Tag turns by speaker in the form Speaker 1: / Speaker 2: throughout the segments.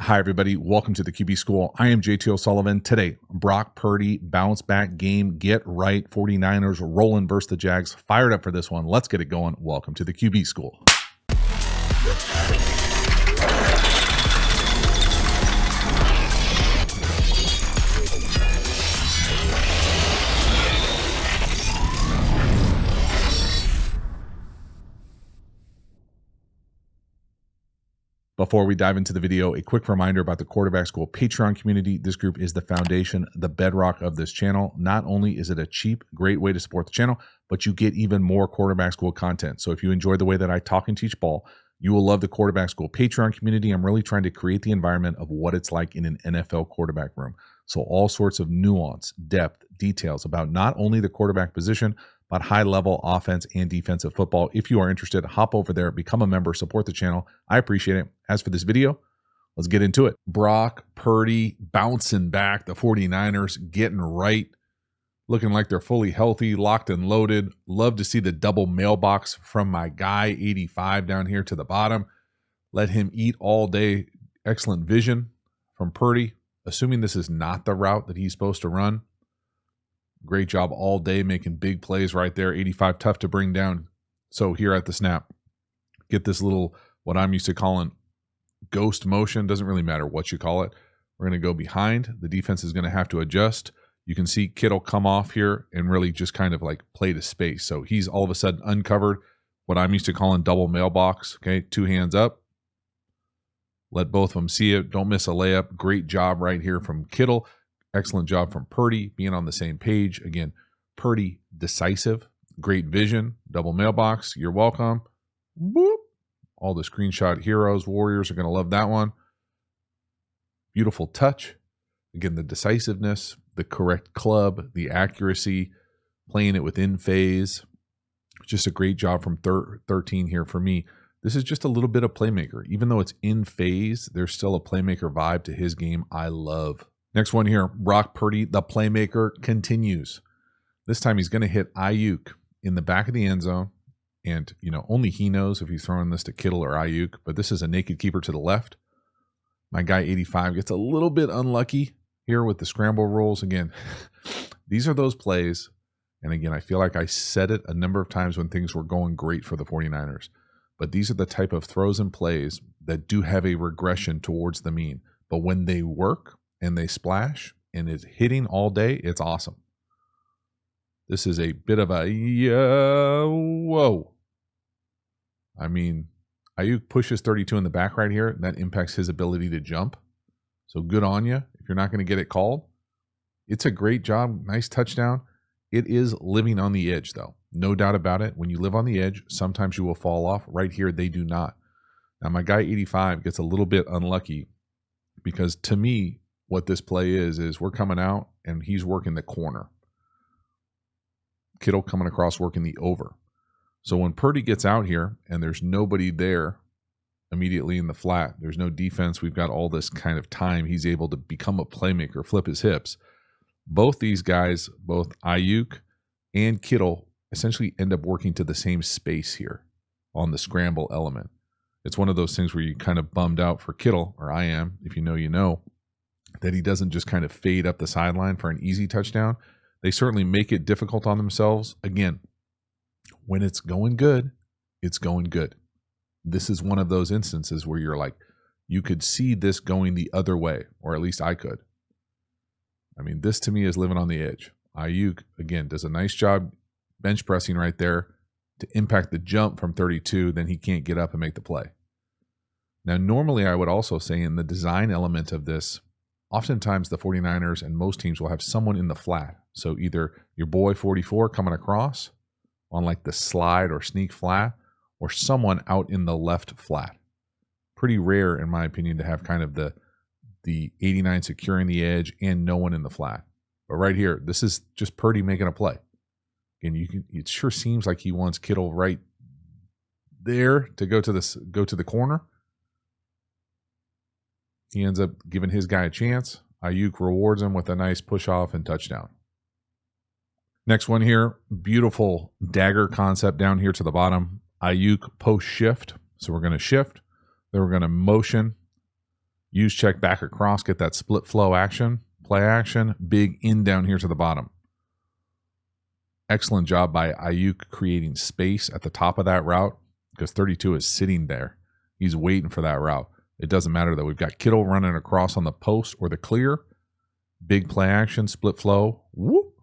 Speaker 1: Hi, everybody. Welcome to the QB School. I am JT O'Sullivan. Today, Brock Purdy bounce back game. Get right. 49ers rolling versus the Jags. Fired up for this one. Let's get it going. Welcome to the QB School. Before we dive into the video, a quick reminder about the Quarterback School Patreon community. This group is the foundation, the bedrock of this channel. Not only is it a cheap, great way to support the channel, but you get even more Quarterback School content. So if you enjoy the way that I talk and teach ball, you will love the Quarterback School Patreon community. I'm really trying to create the environment of what it's like in an NFL quarterback room. So all sorts of nuance, depth, details about not only the quarterback position, but high-level offense and defensive football. If you are interested, hop over there, become a member, support the channel. I appreciate it. As for this video, let's get into it. Brock Purdy bouncing back. The 49ers getting right, looking like they're fully healthy, locked and loaded. Love to see the double mailbox from my guy, 85, down here to the bottom. Let him eat all day. Excellent vision from Purdy, assuming this is not the route that he's supposed to run. Great job all day making big plays right there. 85 tough to bring down. So here at the snap, get this little, what I'm used to calling ghost motion. Doesn't really matter what you call it. We're going to go behind. The defense is going to have to adjust. You can see Kittle come off here and really just kind of like play to space. So he's all of a sudden uncovered what I'm used to calling double mailbox. Okay, two hands up. Let both of them see it. Don't miss a layup. Great job right here from Kittle. Excellent job from Purdy, being on the same page. Again, Purdy decisive, great vision, double mailbox. You're welcome. Boop. All the screenshot heroes, warriors are going to love that one. Beautiful touch. Again, the decisiveness, the correct club, the accuracy, playing it within phase. Just a great job from 13 here for me. This is just a little bit of playmaker. Even though it's in phase, there's still a playmaker vibe to his game I love. Next one here, Brock Purdy, the playmaker, continues. This time he's going to hit Ayuk in the back of the end zone. And, you know, only he knows if he's throwing this to Kittle or Ayuk. But this is a naked keeper to the left. My guy, 85, gets a little bit unlucky here with the scramble rolls. Again, these are those plays. And again, I feel like I said it a number of times when things were going great for the 49ers. But these are the type of throws and plays that do have a regression towards the mean. But when they work, and they splash, and it's hitting all day, it's awesome. This is a bit of a, whoa. I mean, Ayuk pushes 32 in the back right here. That impacts his ability to jump. So good on you if you're not going to get it called. It's a great job. Nice touchdown. It is living on the edge, though. No doubt about it. When you live on the edge, sometimes you will fall off. Right here, they do not. Now, my guy, 85, gets a little bit unlucky because to me, what this play is we're coming out and he's working the corner. Kittle coming across working the over. So when Purdy gets out here and there's nobody there immediately in the flat, there's no defense, we've got all this kind of time, he's able to become a playmaker, flip his hips. Both these guys, both Ayuk and Kittle, essentially end up working to the same space here on the scramble element. It's one of those things where you kind of bummed out for Kittle, or I am, if you know, you know, that he doesn't just kind of fade up the sideline for an easy touchdown. They certainly make it difficult on themselves. Again, when it's going good, it's going good. This is one of those instances where you're like, you could see this going the other way, or at least I could. I mean, this to me is living on the edge. Ayuk, again, does a nice job bench pressing right there to impact the jump from 32, then he can't get up and make the play. Now, normally I would also say in the design element of this, oftentimes the 49ers and most teams will have someone in the flat. So either your boy 44 coming across on like the slide or sneak flat, or someone out in the left flat. Pretty rare, in my opinion, to have kind of the 89 securing the edge and no one in the flat. But right here, this is just Purdy making a play. And it sure seems like he wants Kittle right there to go to the corner. He ends up giving his guy a chance. Ayuk rewards him with a nice push off and touchdown. Next one here, beautiful dagger concept down here to the bottom. Ayuk post shift. So we're going to shift. Then we're going to motion. Use check back across, get that split flow action, play action, big in down here to the bottom. Excellent job by Ayuk creating space at the top of that route because 32 is sitting there. He's waiting for that route. It doesn't matter that we've got Kittle running across on the post or the clear. Big play action, split flow, whoop,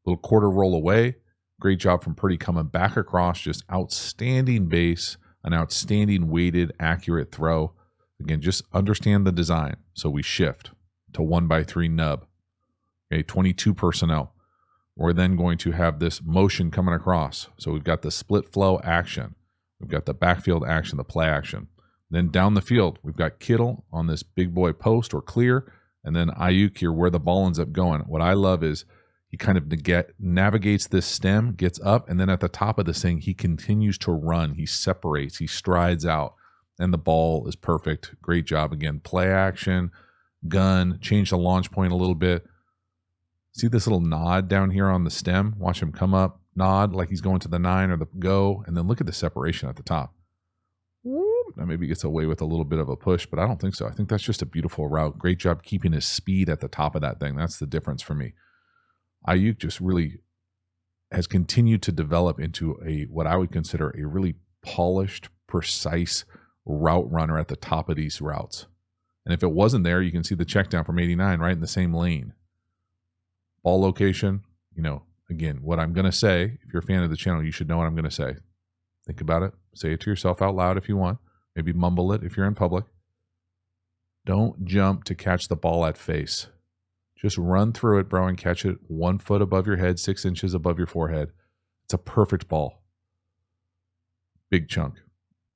Speaker 1: little quarter roll away. Great job from Purdy coming back across, just outstanding base, an outstanding weighted, accurate throw. Again, just understand the design. So we shift to 1x3 nub. Okay, 22 personnel. We're then going to have this motion coming across. So we've got the split flow action. We've got the backfield action, the play action. Then down the field, we've got Kittle on this big boy post or clear, and then Ayuk here where the ball ends up going. What I love is he kind of navigates this stem, gets up, and then at the top of this thing, he continues to run. He separates, he strides out, and the ball is perfect. Great job again. Play action, gun, change the launch point a little bit. See this little nod down here on the stem? Watch him come up, nod like he's going to the 9 or the go, and then look at the separation at the top. Now maybe he gets away with a little bit of a push, but I don't think so. I think that's just a beautiful route. Great job keeping his speed at the top of that thing. That's the difference for me. Ayuk just really has continued to develop into what I would consider a really polished, precise route runner at the top of these routes. And if it wasn't there, you can see the check down from 89 right in the same lane. Ball location, again, what I'm going to say, if you're a fan of the channel, you should know what I'm going to say. Think about it. Say it to yourself out loud if you want. Maybe mumble it if you're in public. Don't jump to catch the ball at face. Just run through it, bro, and catch it 1 foot above your head, 6 inches above your forehead. It's a perfect ball. Big chunk.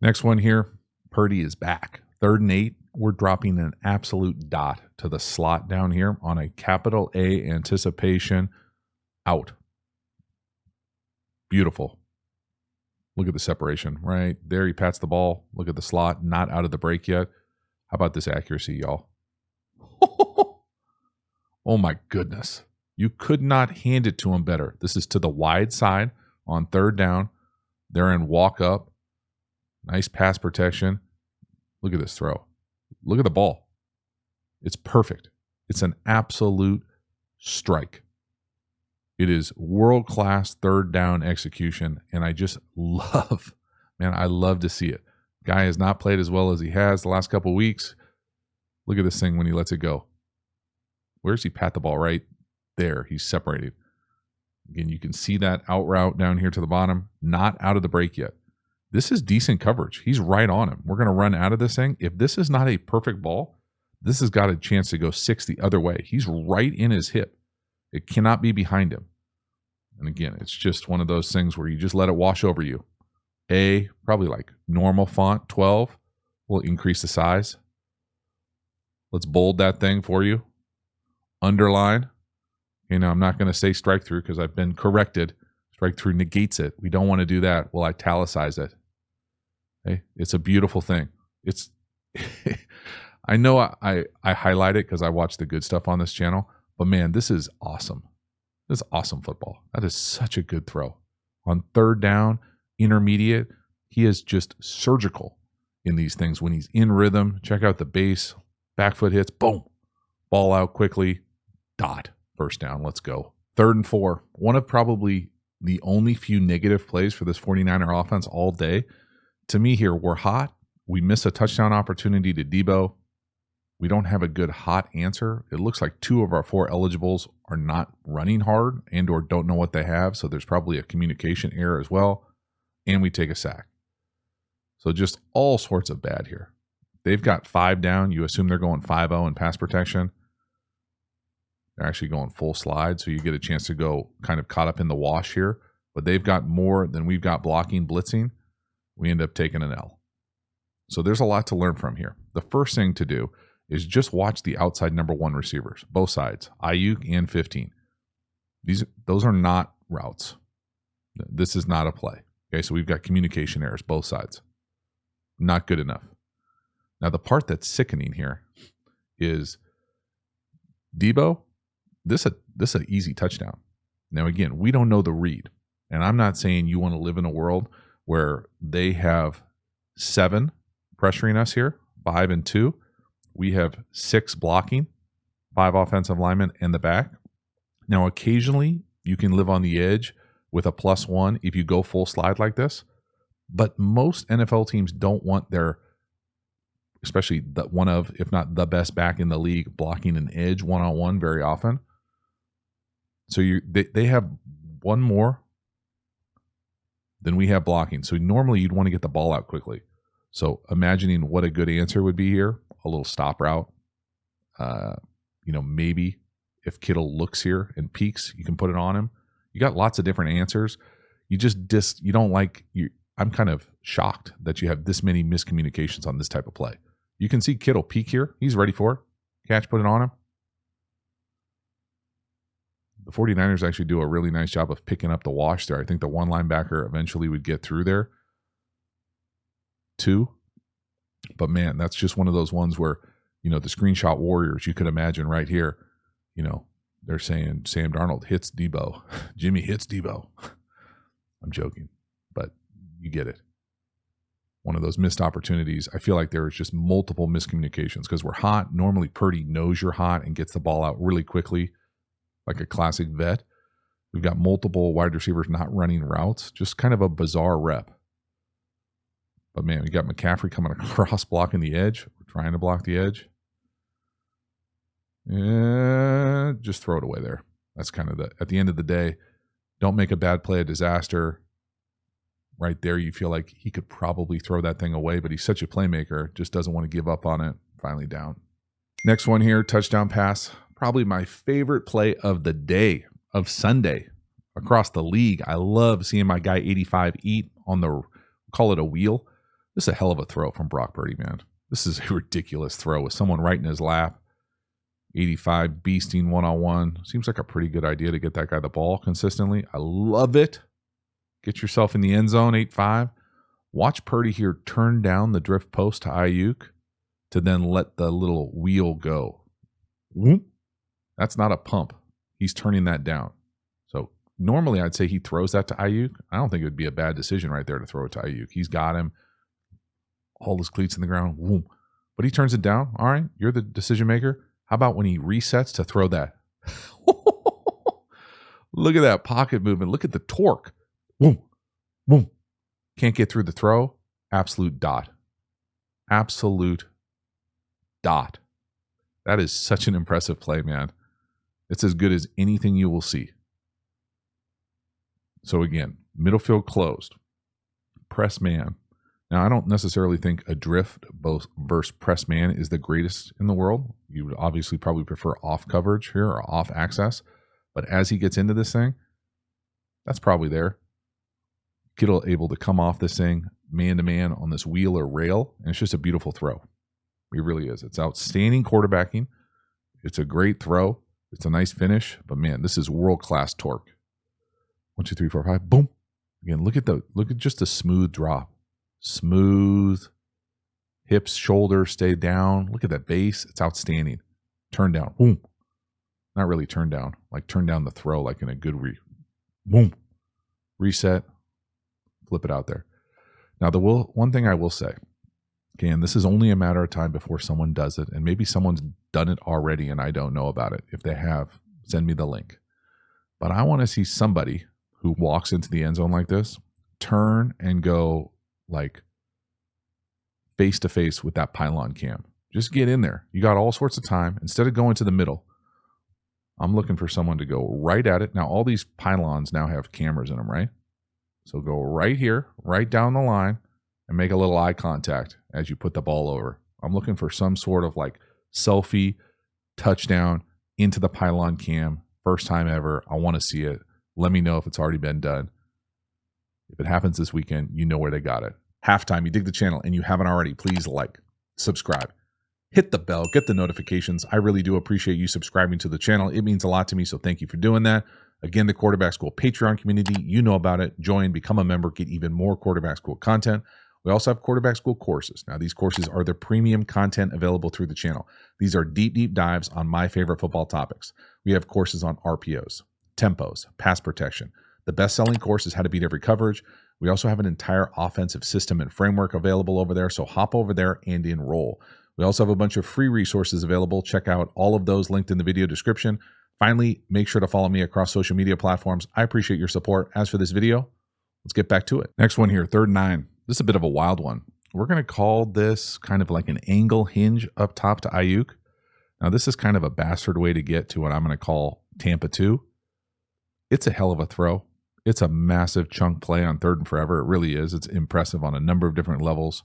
Speaker 1: Next one here, Purdy is back. 3rd and 8. We're dropping an absolute dot to the slot down here on a capital A anticipation out. Beautiful. Look at the separation right there. He pats the ball. Look at the slot, not out of the break yet. How about this accuracy, y'all? Oh my goodness. You could not hand it to him better. This is to the wide side on 3rd down. They're in walk up. Nice pass protection. Look at this throw. Look at the ball. It's perfect. It's an absolute strike. It is world-class 3rd down execution, and I just love, I love to see it. Guy has not played as well as he has the last couple of weeks. Look at this thing when he lets it go. Where's he pat the ball? Right there. He's separated. Again, you can see that out route down here to the bottom, not out of the break yet. This is decent coverage. He's right on him. We're going to run out of this thing. If this is not a perfect ball, this has got a chance to go 6 the other way. He's right in his hip. It cannot be behind him. And again, it's just one of those things where you just let it wash over you. Probably like normal font, 12. We'll increase the size. Let's bold that thing for you. Underline. I'm not going to say strike through because I've been corrected. Strike through negates it. We don't want to do that. We'll italicize it. Okay? It's a beautiful thing. It's I know I highlight it because I watch the good stuff on this channel, but man, this is awesome. This is awesome football. That is such a good throw. On 3rd down, intermediate, he is just surgical in these things when he's in rhythm. Check out the base, back foot hits, boom, ball out quickly, dot, 1st down, let's go. 3rd and 4, one of probably the only few negative plays for this 49er offense all day. To me here, we're hot. We miss a touchdown opportunity to Debo. We don't have a good hot answer. It looks like 2 of our 4 eligibles are not running hard and or don't know what they have, so there's probably a communication error as well, and we take a sack. So just all sorts of bad here. They've got 5 down. You assume they're going 5-0 in pass protection. They're actually going full slide, so you get a chance to go kind of caught up in the wash here. But they've got more than we've got blocking, blitzing. We end up taking an L. So there's a lot to learn from here. The first thing to do is just watch the outside number 1 receivers, both sides, Ayuk and 15. Those are not routes. This is not a play. Okay, so we've got communication errors, both sides. Not good enough. Now, the part that's sickening here is Debo, this is an easy touchdown. Now, again, we don't know the read. And I'm not saying you want to live in a world where they have 7 pressuring us here, 5 and 2. we have 6 blocking, 5 offensive linemen in the back. Now, occasionally you can live on the edge with a +1 if you go full slide like this. But most NFL teams don't want their, especially one of, if not the best back in the league, blocking an edge one-on-one very often. So they have one more than we have blocking. So normally you'd want to get the ball out quickly. So imagining what a good answer would be here, a little stop route. Maybe if Kittle looks here and peeks, you can put it on him. You got lots of different answers. I'm kind of shocked that you have this many miscommunications on this type of play. You can see Kittle peek here. He's ready for it. Catch, put it on him. The 49ers actually do a really nice job of picking up the wash there. I think the one linebacker eventually would get through there. 2. But man, that's just one of those ones where, the screenshot warriors, you could imagine right here, they're saying Sam Darnold hits Debo. Jimmy hits Debo. I'm joking, but you get it. One of those missed opportunities. I feel like there was just multiple miscommunications because we're hot. Normally Purdy knows you're hot and gets the ball out really quickly, like a classic vet. We've got multiple wide receivers not running routes. Just kind of a bizarre rep. But man, we got McCaffrey coming across blocking the edge. We're trying to block the edge. Just throw it away there. That's kind of at the end of the day, don't make a bad play a disaster. Right there, you feel like he could probably throw that thing away, but he's such a playmaker, just doesn't want to give up on it. Finally down. Next one here, touchdown pass. Probably my favorite play of the day, of Sunday, across the league. I love seeing my guy 85 eat on call it a wheel. This is a hell of a throw from Brock Purdy, man. This is a ridiculous throw with someone right in his lap. 85 beasting one-on-one. Seems like a pretty good idea to get that guy the ball consistently. I love it. Get yourself in the end zone, 8-5. Watch Purdy here turn down the drift post to Ayuk to then let the little wheel go. Whoop. That's not a pump. He's turning that down. So normally I'd say he throws that to Ayuk. I don't think it would be a bad decision right there to throw it to Ayuk. He's got him. All his cleats in the ground. Whoop. But he turns it down. All right, you're the decision maker. How about when he resets to throw that? Look at that pocket movement. Look at the torque. Boom, boom. Can't get through the throw. Absolute dot. Absolute dot. That is such an impressive play, man. It's as good as anything you will see. So again, middle field closed. Press man. Now, I don't necessarily think a drift versus press man is the greatest in the world. You would obviously probably prefer off coverage here or off access. But as he gets into this thing, that's probably there. Kittle able to come off this thing man-to-man on this wheel or rail, and it's just a beautiful throw. It really is. It's outstanding quarterbacking. It's a great throw. It's a nice finish. But, man, this is world-class torque. 1, 2, 3, 4, 5. Boom. Again, look at just a smooth drop. Smooth. Hips, shoulders stay down. Look at that base. It's outstanding. Turn down. Boom. Not really turn down. Like turn down the throw like in a good boom. Reset. Flip it out there. Now, the one thing I will say, okay, and this is only a matter of time before someone does it, and maybe someone's done it already and I don't know about it. If they have, send me the link. But I want to see somebody who walks into the end zone like this, turn and go like face to face with that pylon cam. Just get in there. You got all sorts of time. Instead of going to the middle, I'm looking for someone to go right at it. Now, all these pylons now have cameras in them, right? So go right here, right down the line, and make a little eye contact as you put the ball over. I'm looking for some sort of like selfie, touchdown into the pylon cam. First time ever. I want to see it. Let me know if it's already been done. If it happens this weekend, you know where they got it. Halftime, you dig the channel and you haven't already, please like, subscribe, hit the bell, get the notifications. I really do appreciate you subscribing to the channel. It means a lot to me, so thank you for doing that. Again, the Quarterback School Patreon community, you know about it. Join, become a member, get even more Quarterback School content. We also have Quarterback School courses. Now, these courses are the premium content available through the channel. These are deep, deep dives on my favorite football topics. We have courses on RPOs, tempos, pass protection. The best-selling course is How to Beat Every Coverage. We also have an entire offensive system and framework available over there, so hop over there and enroll. We also have a bunch of free resources available. Check out all of those linked in the video description. Finally, make sure to follow me across social media platforms. I appreciate your support. As for this video, let's get back to it. Next one here, 3rd and 9. This is a bit of a wild one. We're going to call this kind of like an angle hinge up top to Ayuk. Now, this is kind of a bastard way to get to what I'm going to call Tampa 2. It's a hell of a throw. It's a massive chunk play on 3rd and forever. It really is. It's impressive on a number of different levels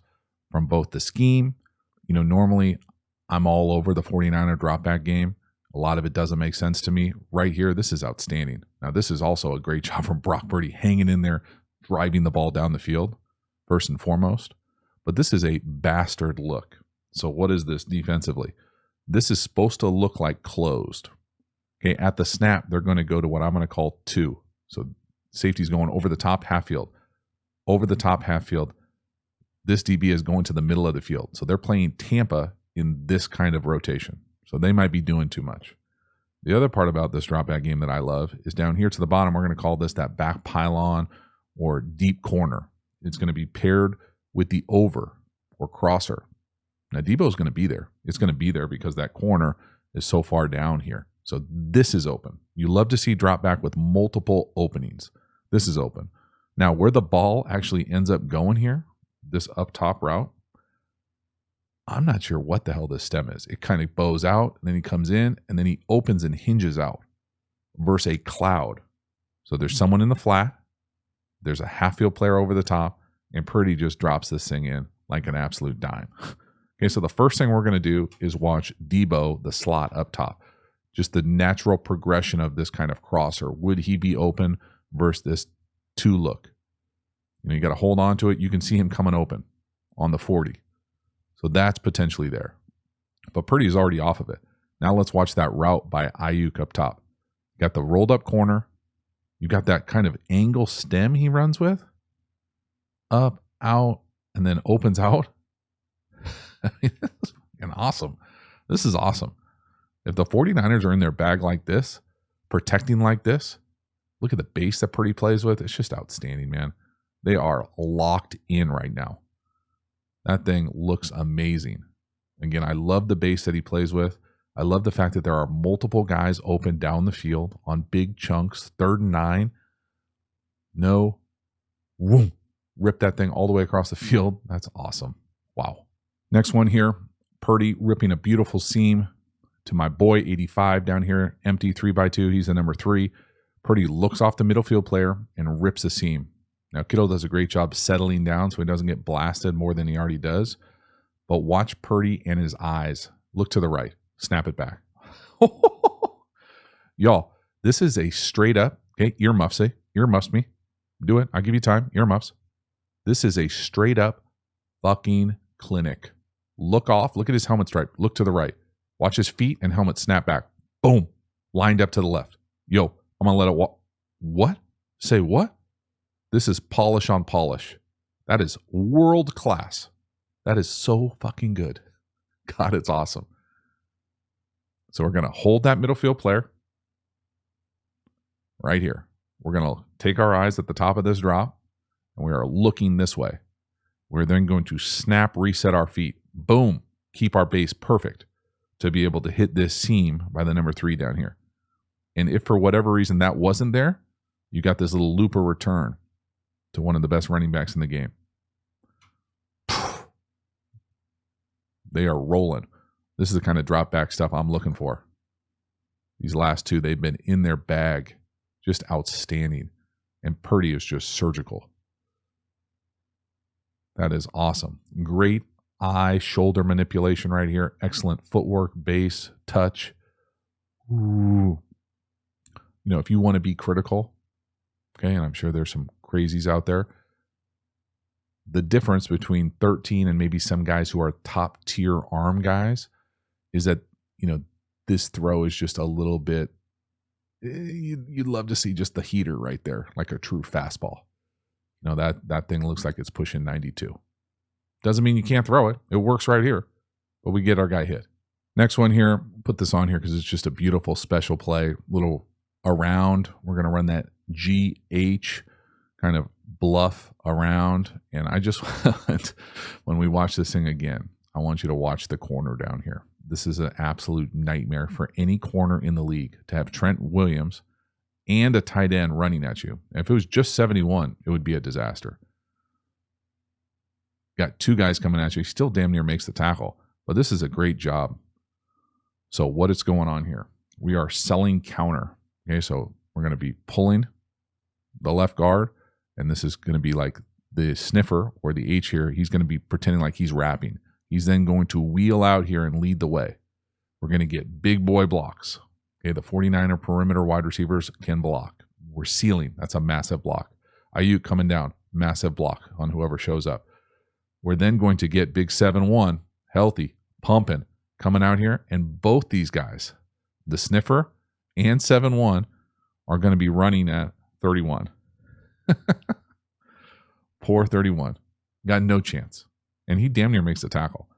Speaker 1: from both the scheme. You know, normally I'm all over the 49er drop back game. A lot of it doesn't make sense to me. Right here, this is outstanding. Now, this is also a great job from Brock Purdy hanging in there, driving the ball down the field, first and foremost. But this is a bastard look. So what is this defensively? This is supposed to look like closed. Okay, at the snap, they're going to go to what I'm going to call 2. So safety's going over the top half field. Over the top half field. This DB is going to the middle of the field. So they're playing Tampa in this kind of rotation. So they might be doing too much. The other part about this drop back game that I love is down here to the bottom, we're going to call this that back pylon or deep corner. It's going to be paired with the over or crosser. Now, Debo's going to be there. It's going to be there because that corner is so far down here. So this is open. You love to see drop back with multiple openings. This is open. Now, where the ball actually ends up going here, this up top route, I'm not sure what the hell this stem is. It kind of bows out, and then he comes in, and then he opens and hinges out versus a cloud. So there's someone in the flat. There's a half-field player over the top, and Purdy just drops this thing in like an absolute dime. Okay, so the first thing we're going to do is watch Debo, the slot up top. Just the natural progression of this kind of crosser. Would he be open versus this 2 look? You know, you got to hold on to it. You can see him coming open on the 40. So that's potentially there. But Purdy is already off of it. Now let's watch that route by Ayuk up top. You got the rolled up corner. You got that kind of angle stem he runs with. Up, out, and then opens out. I mean, this is fucking awesome. This is awesome. If the 49ers are in their bag like this, protecting like this, look at the base that Purdy plays with. It's just outstanding, man. They are locked in right now. That thing looks amazing. Again, I love the base that he plays with. I love the fact that there are multiple guys open down the field on big chunks, 3rd and 9. No. Whoom. Rip that thing all the way across the field. That's awesome. Wow. Next one here, Purdy ripping a beautiful seam to my boy 85 down here. Empty 3x2. He's the number 3. Purdy looks off the middle field player and rips a seam. Now, Kittle does a great job settling down so he doesn't get blasted more than he already does. But watch Purdy and his eyes. Look to the right. Snap it back. Y'all, this is a straight up, okay, earmuffs, say, earmuffs me. Do it. I'll give you time. Earmuffs. This is a straight up fucking clinic. Look off. Look at his helmet stripe. Look to the right. Watch his feet and helmet snap back. Boom. Lined up to the left. Yo, I'm going to let it walk. What? Say what? This is polish on polish. That is world class. That is so fucking good. God, it's awesome. So we're going to hold that middle field player right here. We're going to take our eyes at the top of this drop, and we are looking this way. We're then going to snap, reset our feet. Boom. Keep our base perfect to be able to hit this seam by the number 3 down here. And if for whatever reason that wasn't there, you got this little looper return to one of the best running backs in the game. They are rolling. This is the kind of drop back stuff I'm looking for. These last 2, they've been in their bag. Just outstanding. And Purdy is just surgical. That is awesome. Great eye, shoulder manipulation right here. Excellent footwork, base, touch. Ooh. You know, if you want to be critical, okay, and I'm sure there's some crazies out there, the difference between 13 and maybe some guys who are top tier arm guys is that, you know, this throw is just a little bit, you'd love to see just the heater right there, like a true fastball. You know, that thing looks like it's pushing 92. Doesn't mean you can't throw it. It works right here, but we get our guy hit. Next one here, put this on here because it's just a beautiful special play, little around. We're going to run that GH kind of bluff around. And I just, when we watch this thing again, I want you to watch the corner down here. This is an absolute nightmare for any corner in the league to have Trent Williams and a tight end running at you. If it was just 71, it would be a disaster. Got two guys coming at you. He still damn near makes the tackle, but this is a great job. So what is going on here? We are selling counter. Okay, so we're going to be pulling the left guard, and this is going to be like the sniffer or the H here. He's going to be pretending like he's rapping. He's then going to wheel out here and lead the way. We're going to get big boy blocks. Okay, the 49er perimeter wide receivers can block. We're sealing. That's a massive block. Ayuk coming down, massive block on whoever shows up. We're then going to get big 7-1, healthy, pumping, coming out here. And both these guys, the sniffer and 7-1, are going to be running at 31. Poor 31. Got no chance. And he damn near makes the tackle.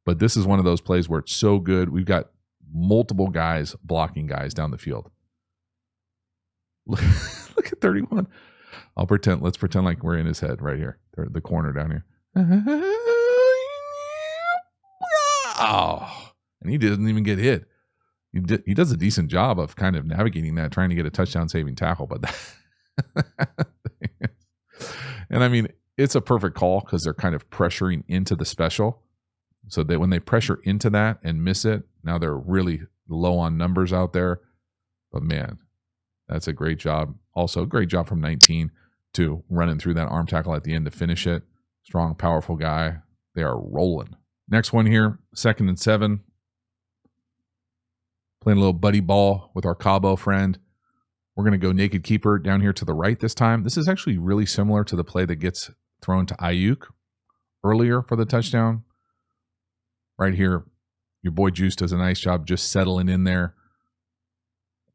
Speaker 1: But this is one of those plays where it's so good. We've got multiple guys blocking guys down the field. Look at 31. Let's pretend like we're in his head right here. The corner down here. Oh, and he doesn't even get hit. He does a decent job of kind of navigating that, trying to get a touchdown saving tackle. But and I mean, it's a perfect call because they're kind of pressuring into the special. So that when they pressure into that and miss it, now they're really low on numbers out there. But man, that's a great job. Also, great job from 19 to running through that arm tackle at the end to finish it. Strong, powerful guy. They are rolling. Next one here, 2nd and 7. Playing a little buddy ball with our Cabo friend. We're going to go naked keeper down here to the right this time. This is actually really similar to the play that gets thrown to Ayuk earlier for the touchdown. Right here, your boy Juice does a nice job just settling in there,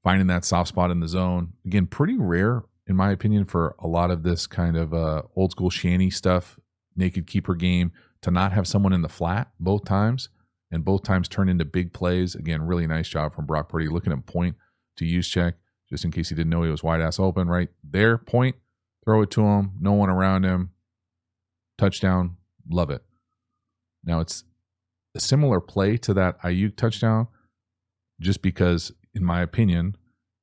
Speaker 1: finding that soft spot in the zone. Again, pretty rare, in my opinion, for a lot of this kind of old school shanty stuff, naked keeper game, to not have someone in the flat both times, and both times turn into big plays. Again, really nice job from Brock Purdy. Look at him point to use check, just in case he didn't know he was wide ass open right there. Point, throw it to him, no one around him. Touchdown, love it. Now it's a similar play to that Ayuk touchdown, just because, in my opinion,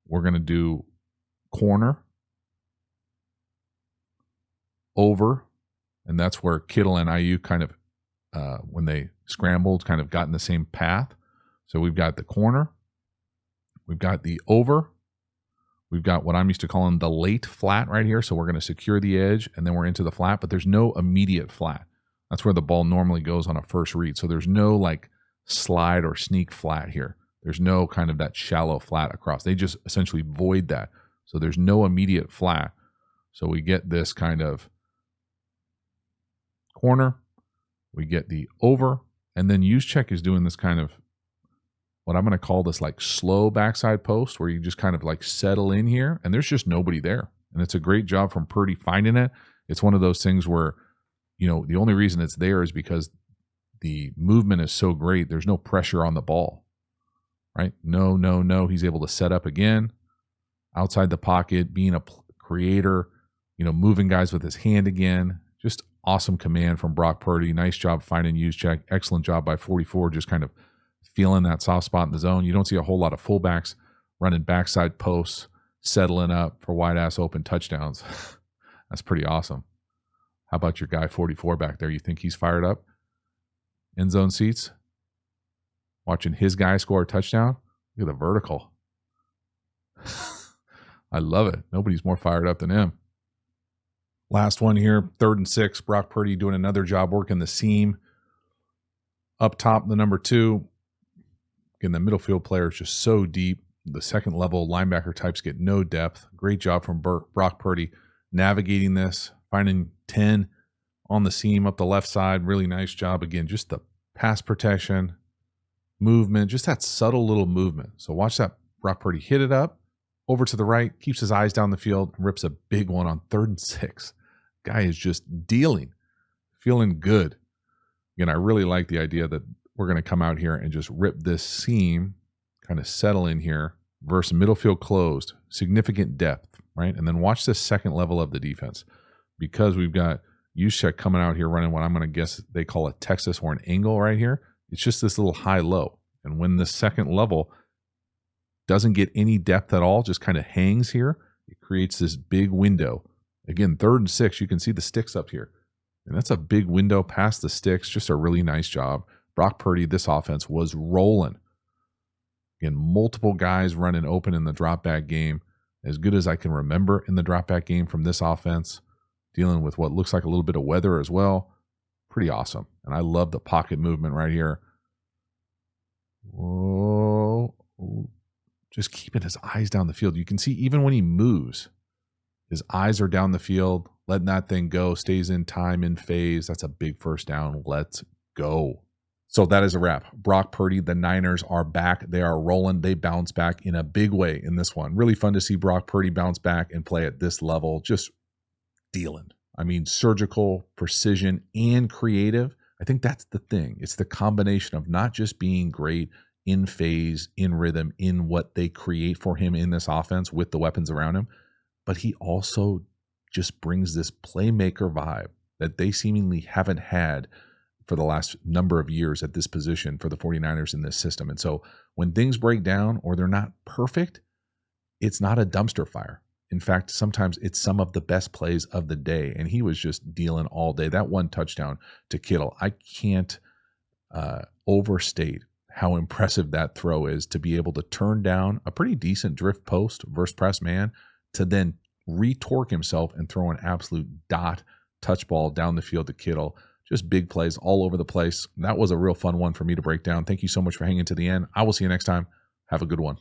Speaker 1: we're going to do corner, over, and that's where Kittle and Ayuk kind of, when they scrambled, kind of got in the same path. So we've got the corner, we've got the over, we've got what I'm used to calling the late flat right here. So we're going to secure the edge, and then we're into the flat, but there's no immediate flat. That's where the ball normally goes on a first read. So there's no like slide or sneak flat here. There's no kind of that shallow flat across. They just essentially void that. So there's no immediate flat. So we get this kind of corner, we get the over, and then Juszczyk is doing this kind of what I'm going to call this like slow backside post, where you just kind of like settle in here, and there's just nobody there. And it's a great job from Purdy finding it. It's one of those things where, you know, the only reason it's there is because the movement is so great. There's no pressure on the ball, right? No. He's able to set up again outside the pocket, being a creator, you know, moving guys with his hand again. Just awesome command from Brock Purdy. Nice job finding Juszczyk. Excellent job by 44, just kind of feeling that soft spot in the zone. You don't see a whole lot of fullbacks running backside posts, settling up for wide ass open touchdowns. That's pretty awesome. How about your guy 44 back there? You think he's fired up? End zone seats. Watching his guy score a touchdown. Look at the vertical. I love it. Nobody's more fired up than him. Last one here, 3rd and 6. Brock Purdy doing another job working the seam. Up top, the number 2. Again, the middle field player is just so deep. The second level linebacker types get no depth. Great job from Brock Purdy navigating this, finding 10 on the seam up the left side. Really nice job. Again, just the pass protection, movement, just that subtle little movement. So watch that. Brock Purdy hit it up over to the right, keeps his eyes down the field, rips a big one on 3rd and 6. Guy is just dealing, feeling good. Again, I really like the idea that we're going to come out here and just rip this seam, kind of settle in here, versus middle field closed, significant depth, right? And then watch this second level of the defense, because we've got Juszczyk coming out here running what I'm going to guess they call a Texas or an angle right here. It's just this little high-low. And when the second level doesn't get any depth at all, just kind of hangs here, it creates this big window. Again, 3rd and 6, you can see the sticks up here. And that's a big window past the sticks. Just a really nice job. Brock Purdy, this offense was rolling. Again, multiple guys running open in the drop back game. As good as I can remember in the drop back game from this offense. Dealing with what looks like a little bit of weather as well. Pretty awesome. And I love the pocket movement right here. Whoa. Just keeping his eyes down the field. You can see even when he moves, his eyes are down the field, letting that thing go, stays in time, in phase. That's a big first down. Let's go. So that is a wrap. Brock Purdy, the Niners are back. They are rolling. They bounce back in a big way in this one. Really fun to see Brock Purdy bounce back and play at this level. Just dealing. I mean, surgical, precision, and creative. I think that's the thing. It's the combination of not just being great in phase, in rhythm, in what they create for him in this offense with the weapons around him, but he also just brings this playmaker vibe that they seemingly haven't had for the last number of years at this position for the 49ers in this system. And so when things break down or they're not perfect, it's not a dumpster fire. In fact, sometimes it's some of the best plays of the day, and he was just dealing all day. That one touchdown to Kittle, I can't overstate how impressive that throw is, to be able to turn down a pretty decent drift post versus press man to then retorque himself and throw an absolute dot touch ball down the field to Kittle. Just big plays all over the place. That was a real fun one for me to break down. Thank you so much for hanging to the end. I will see you next time. Have a good one.